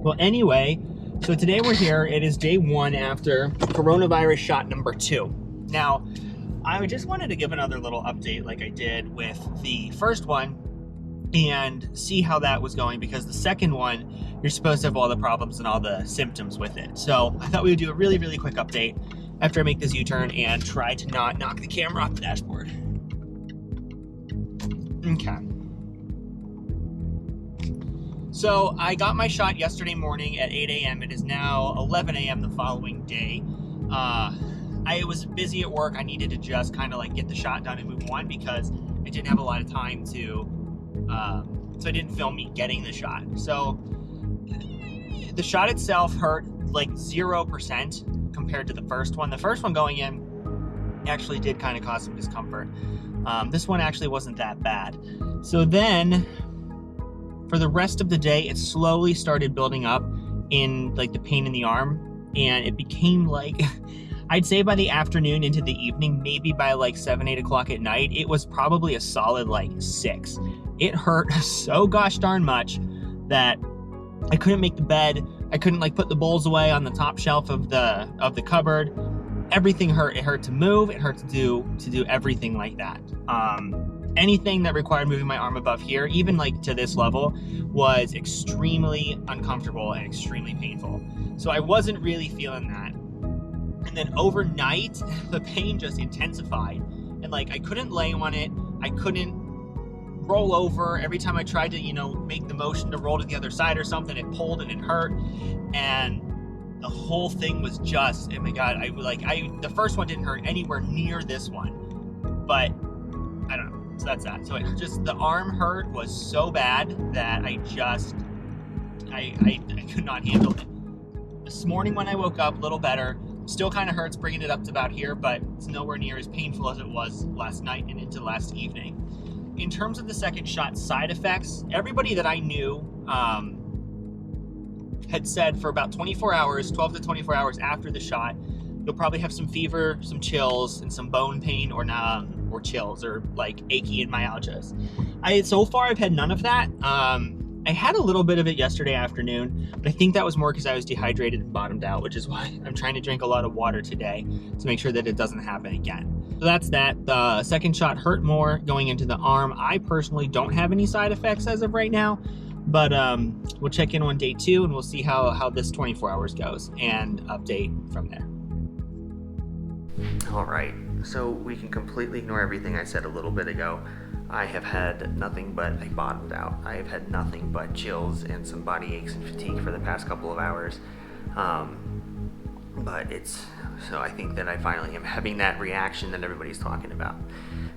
Well, anyway, so today we're here. It is day 1 after coronavirus shot number 2. Now, I just wanted to give another little update like I did with the first one and see how that was going, because the second one, you're supposed to have all the problems and all the symptoms with it. So I thought we would do a really, really quick update after I make this U-turn and try to not knock the camera off the dashboard. Okay. So I got my shot yesterday morning at 8 a.m. It is now 11 a.m. the following day. I was busy at work. I needed to just kind of like get the shot done and move on because I didn't have a lot of time to, so I didn't film me getting the shot. So the shot itself hurt like 0% compared to the first one. The first one going in actually did kind of cause some discomfort. This one actually wasn't that bad. So then for the rest of the day, it slowly started building up in like the pain in the arm, and it became like, I'd say by the afternoon into the evening, maybe by like 7, 8 o'clock at night, it was probably a solid like 6. It hurt so gosh darn much that I couldn't make the bed. I couldn't like put the bowls away on the top shelf of the cupboard. Everything hurt. It hurt to move. It hurt to do everything like that. Anything that required moving my arm above here, even like to this level, was extremely uncomfortable and extremely painful. So I wasn't really feeling that. And then overnight, the pain just intensified. And like, I couldn't lay on it. I couldn't roll over. Every time I tried to, make the motion to roll to the other side or something, it pulled and it hurt. And the whole thing was just, oh my God, the first one didn't hurt anywhere near this one, but I don't know. So that's that. So the arm hurt was so bad that I could not handle it. This morning when I woke up, a little better. Still kind of hurts bringing it up to about here, but it's nowhere near as painful as it was last night and into last evening. In terms of the second shot side effects, everybody that I knew had said for about 24 hours, 12 to 24 hours after the shot, you'll probably have some fever, some chills, and some bone pain or chills or like achy and myalgias. So far I've had none of that. I had a little bit of it yesterday afternoon, but I think that was more because I was dehydrated and bottomed out, which is why I'm trying to drink a lot of water today to make sure that it doesn't happen again. So that's that. The second shot hurt more going into the arm. I personally don't have any side effects as of right now, but we'll check in on day 2 and we'll see how this 24 hours goes and update from there. All right, so we can completely ignore everything I said a little bit ago. I have had nothing but, I bottomed out. I have had nothing but chills and some body aches and fatigue for the past couple of hours. But so I think that I finally am having that reaction that everybody's talking about.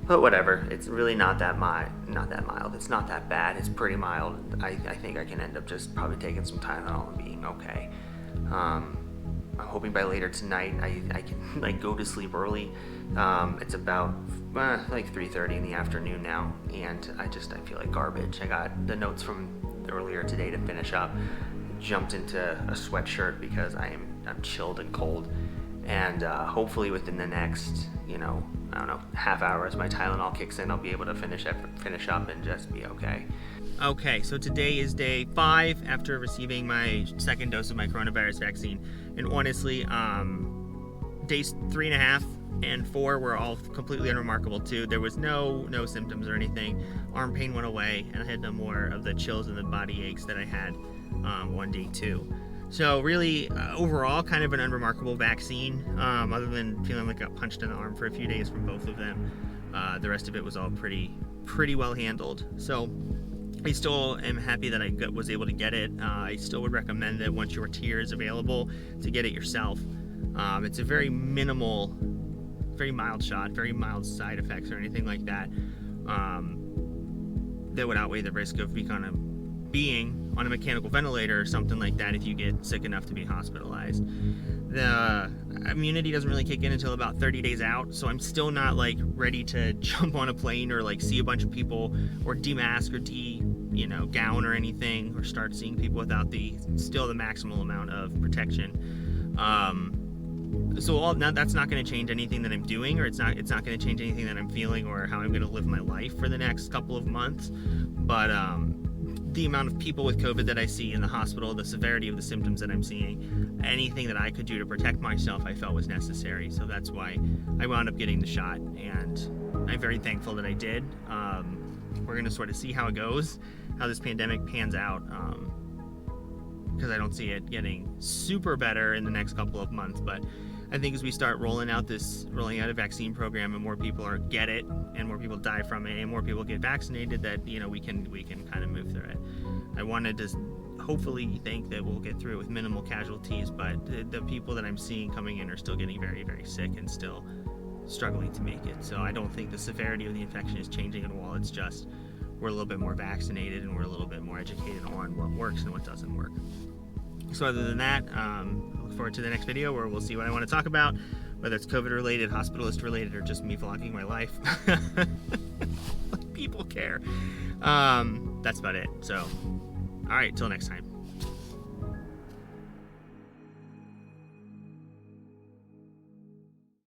But whatever, it's really not that mild. It's not that bad. It's pretty mild. I think I can end up just probably taking some Tylenol and being okay. I'm hoping by later tonight I can like go to sleep early. It's about like 3:30 in the afternoon now, and I feel like garbage. I got the notes from earlier today to finish up. Jumped into a sweatshirt because I'm chilled and cold, and hopefully within the next half hour as my Tylenol kicks in, I'll be able to finish up and just be okay. Okay, so today is day 5 after receiving my second dose of my coronavirus vaccine. And honestly, days 3.5 and 4 were all completely unremarkable too. There was no symptoms or anything. Arm pain went away, and I had no more of the chills and the body aches that I had on day 2. So really, overall, kind of an unremarkable vaccine, other than feeling like I got punched in the arm for a few days from both of them. The rest of it was all pretty well handled. So I still am happy that I was able to get it. I still would recommend that once your tier is available to get it yourself. It's a very minimal, very mild shot, very mild side effects or anything like that. That would outweigh the risk of being on a mechanical ventilator or something like that if you get sick enough to be hospitalized. The immunity doesn't really kick in until about 30 days out, so I'm still not like ready to jump on a plane or like see a bunch of people or demask or gown or anything, or start seeing people without the maximal amount of protection. So that's not going to change anything that I'm doing, or it's not going to change anything that I'm feeling or how I'm going to live my life for the next couple of months. But the amount of people with COVID that I see in the hospital, the severity of the symptoms that I'm seeing, anything that I could do to protect myself, I felt was necessary. So that's why I wound up getting the shot, and I'm very thankful that I did. We're going to sort of see how it goes, how this pandemic pans out, because I don't see it getting super better in the next couple of months. But I think as we start rolling out a vaccine program, and more people get it, and more people die from it, and more people get vaccinated, that we can kind of move through it. I wanted to hopefully think that we'll get through it with minimal casualties, but the people that I'm seeing coming in are still getting very, very sick and still struggling to make it. So I don't think the severity of the infection is changing at all. It's just we're a little bit more vaccinated, and we're a little bit more educated on what works and what doesn't work. So other than that, I look forward to the next video where we'll see what I want to talk about, whether it's COVID related, hospitalist related, or just me vlogging my life. People care. That's about it. So, all right, till next time.